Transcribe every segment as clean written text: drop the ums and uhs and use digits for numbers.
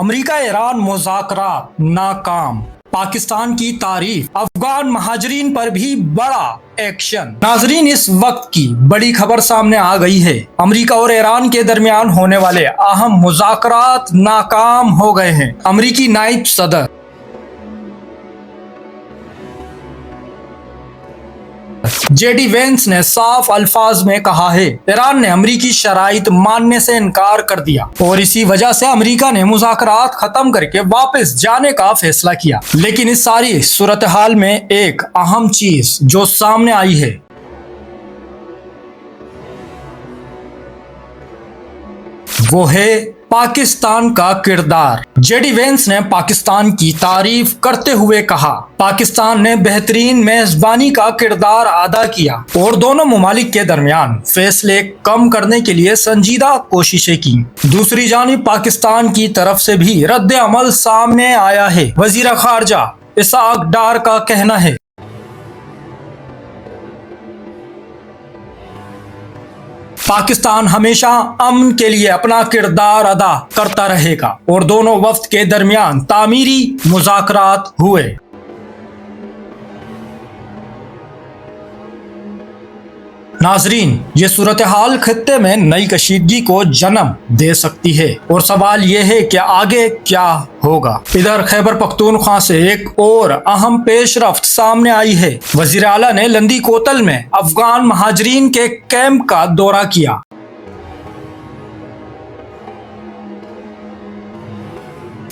America Iran मुज़ाकरात नाकाम, पाकिस्तान की तारीफ, अफगान महाजरीन पर भी बड़ा एक्शन। नाजरीन, इस वक्त की बड़ी खबर सामने आ गई है। अमेरिका और ईरान के दरमियान होने वाले अहम मुज़ाकरात नाकाम हो गए हैं। अमेरिकी नायब सदर जेडी वेंस ने साफ अल्फाज में कहा है, ईरान ने अमेरिकी शराइत मानने से इनकार कर दिया और इसी वजह से अमेरिका ने मुज़ाकरात खत्म करके वापस जाने का फैसला किया। लेकिन इस सारी सूरत हाल में एक अहम चीज जो सामने आई है वो है पाकिस्तान का किरदार। जेडी वेंस ने पाकिस्तान की तारीफ करते हुए कहा, पाकिस्तान ने बेहतरीन मेजबानी का किरदार अदा किया और दोनों ममालिक के दरमियान फैसले कम करने के लिए संजीदा कोशिशें की। दूसरी जानिब पाकिस्तान की तरफ से भी रद्द अमल सामने आया है। वजीर खारजा इसहाक डार का कहना है, पाकिस्तान हमेशा अमन के लिए अपना किरदार अदा करता रहेगा और दोनों वफ्द के दरमियान तामीरी मुज़ाकरात हुए। नाजरीन, ये सूरत हाल खित्ते में नई कशीदगी को जन्म दे सकती है और सवाल ये है कि आगे क्या होगा। इधर खैबर पख्तूनख्वा से एक और अहम पेशरफ्त सामने आई है। वजीर आला ने लंदी कोतल में अफगान महाजरीन के कैंप का दौरा किया।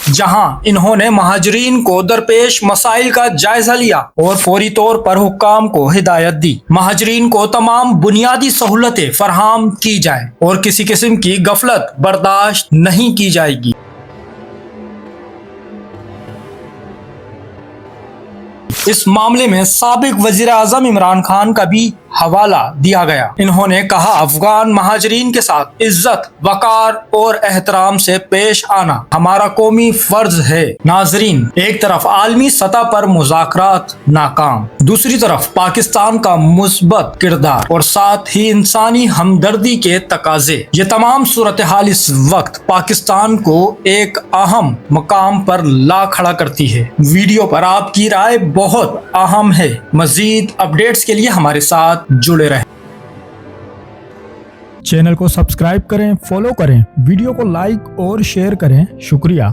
जहां इन्होंने महाजरीन को दरपेश मसाइल का जायजा लिया और फौरी तौर पर हुक्काम को हिदायत दी, महाजरीन को तमाम बुनियादी सहूलतें फराहम की जाए और किसी किस्म की गफलत बर्दाश्त नहीं की जाएगी। इस मामले में साबिक वजीर आजम इमरान खान का भी हवाला दिया गया। इन्होंने कहा, अफगान महाजरीन के साथ इज्जत, वकार और एहतराम से पेश आना हमारा कौमी फर्ज है। नाजरीन, एक तरफ आलमी सतह पर मुज़ाकरात नाकाम, दूसरी तरफ पाकिस्तान का मुस्बत किरदार और साथ ही इंसानी हमदर्दी के तकाजे, ये तमाम सूरत हाल इस वक्त पाकिस्तान को एक अहम मकाम पर ला खड़ा करती है। वीडियो पर आपकी राय बहुत अहम है। मजीद अपडेट्स के लिए हमारे साथ जुड़े रहें। चैनल को सब्सक्राइब करें, फॉलो करें, वीडियो को लाइक और शेयर करें। शुक्रिया।